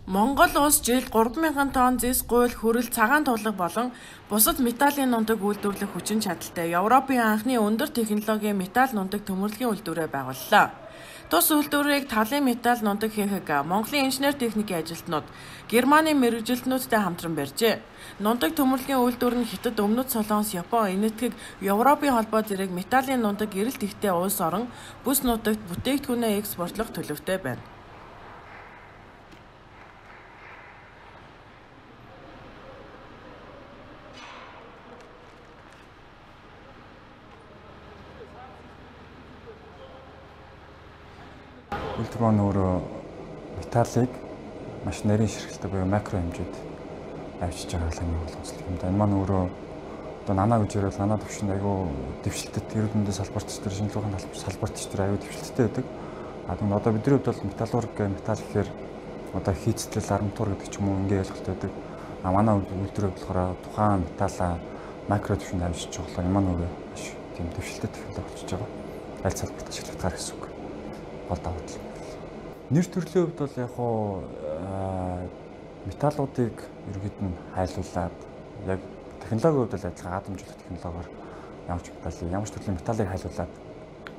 Монгол улс жилд 3,000 тонн зис, гуйл, хүрэл, цагаан тулга болон бусад металлын нундаг үйлдвэрлэх хүчин чадалтай Европын анхны өндөр технологийн металл нундаг төмөрлөгийн үйлдвэрээ байгууллаа. Тус үйлдвэрийг талын металл нундаг хийхийг Монголын инженер техникийн ажилтнууд Германы мэргэжилтнүүдтэй хамтран барьжээ. Нундаг төмөрлөгийн үйлдвэр нь Хятад, Өмнөд Солонгос, Япон, Энэтхэг, Европын холбоо зэрэг металлын нундаг гэрэлт ихтэй улс орон бүс нутагт бүтээгдэхүүнээ экспортлох төлөвтэй байна. Үйлдвэр маань өөрөө металлыг маш нарийн ширхэлтэй буюу макро хэмжээд авчиж байгаа хамгийн гол онцлог юм да. Энэ маань өөрөө одоо нана гэж ярил нана төвшин аюу дэвшилтэд эрүүл мэндийн салбарт ч тэр шинжилгээ ухааны салбарт ч тэр аюу дэвшилттэй байдаг. Тэгээд одоо бидний хувьд бол металлург металл гэхээр одоо хийцтэл арматур гэдэг ч юм уу ингээ ойлголт байдаг. Манай үйлдвэрүүд болохоор тухайн металла макро төвшөнд авчиж байгаа. Энэ маань өөрөө маш тийм дэвшилтэд технологи болчихж байгаа. Аль салбарт ашиглагдахаар гэсэн үг. Гол давуу тал. Нэр төрлийн хувьд бол яг хуу металлуудыг ерөнхийд нь хайлуулад яг технологийн хувьд л адилхан атомжуулах технологиор ямар ч төрлийн металлыг хайлуулад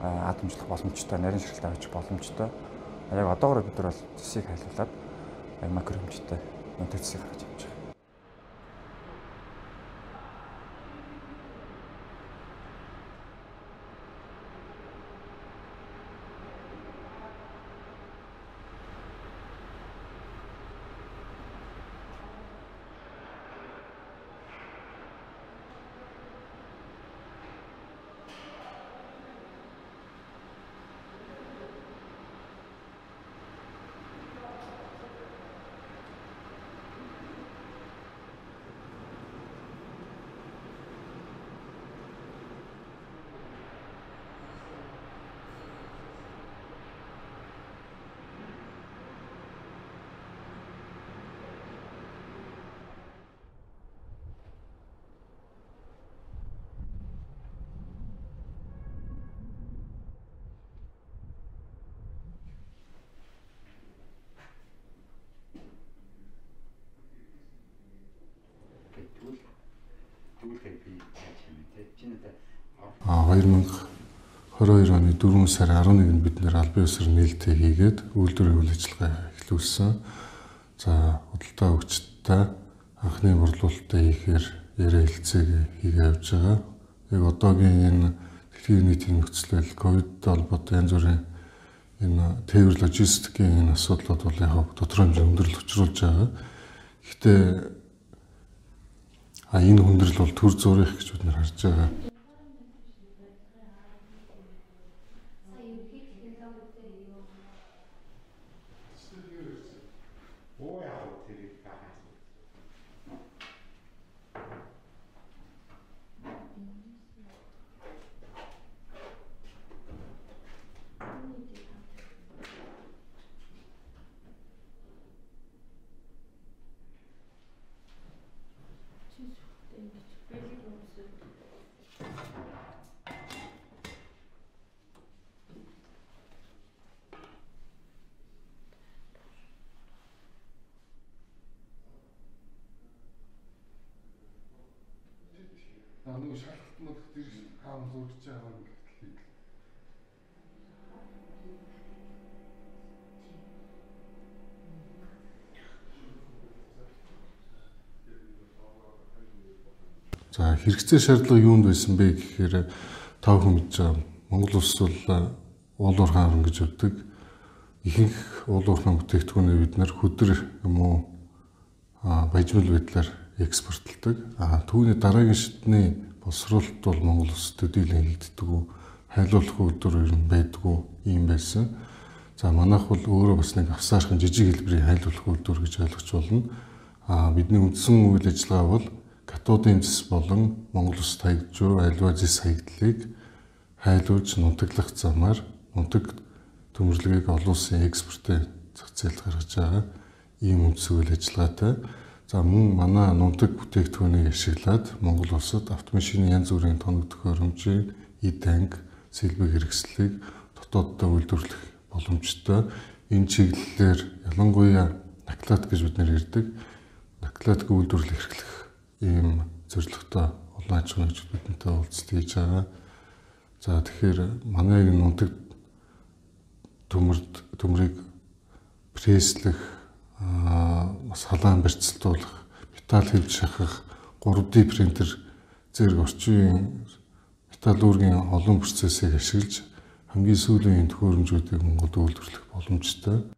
атомжуулах боломжтой, нарийн ширхэлтэй авчих боломжтой. Яг одоогоор бид нар бол цэсийг хайлуулад макро хэмжээтэй нутаг цэсийг гаргаж авч байгаа. А 2022 оны 4 сарын 11-нд бид нэр албан ёсоор нээлттэй хийгээд үйлдвэрийн үйл ажиллагаа эхлүүлсэн. За худалдаа өгчтэй анхны борлуулалтаа хийхээр яриа хэлцээг хийгээ явж байгаа. Яг одоогийн энэ дэлхийн нийтийн нөхцөлөл ковидтэй холбоотой янз бүрийн энэ тээвэр логистикийн энэ асуудлууд бол яг тодорхой хэмжээнд өндөрлөл учруулж байгаа. Гэхдээ энэ хүндрэл бол төр зурих гэж бид нар харж байгаа. Нэг шалтгаан тэр хаан зурж байгаа юм гэхлийг. За хэрэгцээ шаардлага юунд байсан бэ гэхээр тав хүн мэдж байгаа. Монгол улс бол уул уурхай орн гэж өгдөг. Ихэнх уул уурхай бүтээгдэхүүнээ бид нар хөдөр юм уу баяжмал байдлаар экспортлдог. Түүний дараагийн шатны боловсруулалт бол Монгол улс төдийлөн хийгддэг. Хайлуулах үйлдвэр ер нь байдгүй юм байсан. За манайх бол өөрөө бас нэг авсаархан жижиг хэлбэрийн хайлуулах үйлдвэр гэж ойлгож болно. Бидний үндсэн үйл ажиллагаа бол катодын зис болон Монгол улсад хаягдж буй аливаа зис хаягдлыг хайлуулж нутаглах замаар нутаг төмөрлөгийг олон улсын экспортын зах зээлд гаргаж байгаа ийм үндсэн үйл ажиллагаатай. За мөн манай нундаг бүтээгдэхүүнийг ашиглаад Монгол улсад автомашины янз бүрийн тоног төхөөрөмжийн эд анги, сэлбэг хэрэгслийг дотооддоо үйлдвэрлэх боломжтой. Энэ чиглэлээр ялангуяа Дактилат гэж бид нэр ярьдаг. Дактилатыг үйлдвэрлэх эрхлэх ийм зорилготой олон аж ахуйн нэгжүүд бидэнтэй уулзалт хийж байгаа. За тэгэхээр манай энэ нутаг төмрийг пресслэх, бас халаан барьцалтуулах, металл хэвж шахах, 3D принтер зэрэг орчин үеийн металл үүргийн олон процессыг ашиглаж хамгийн сүүлийн төхөөрөмжүүдийг Монголд үйлдвэрлэх боломжтой.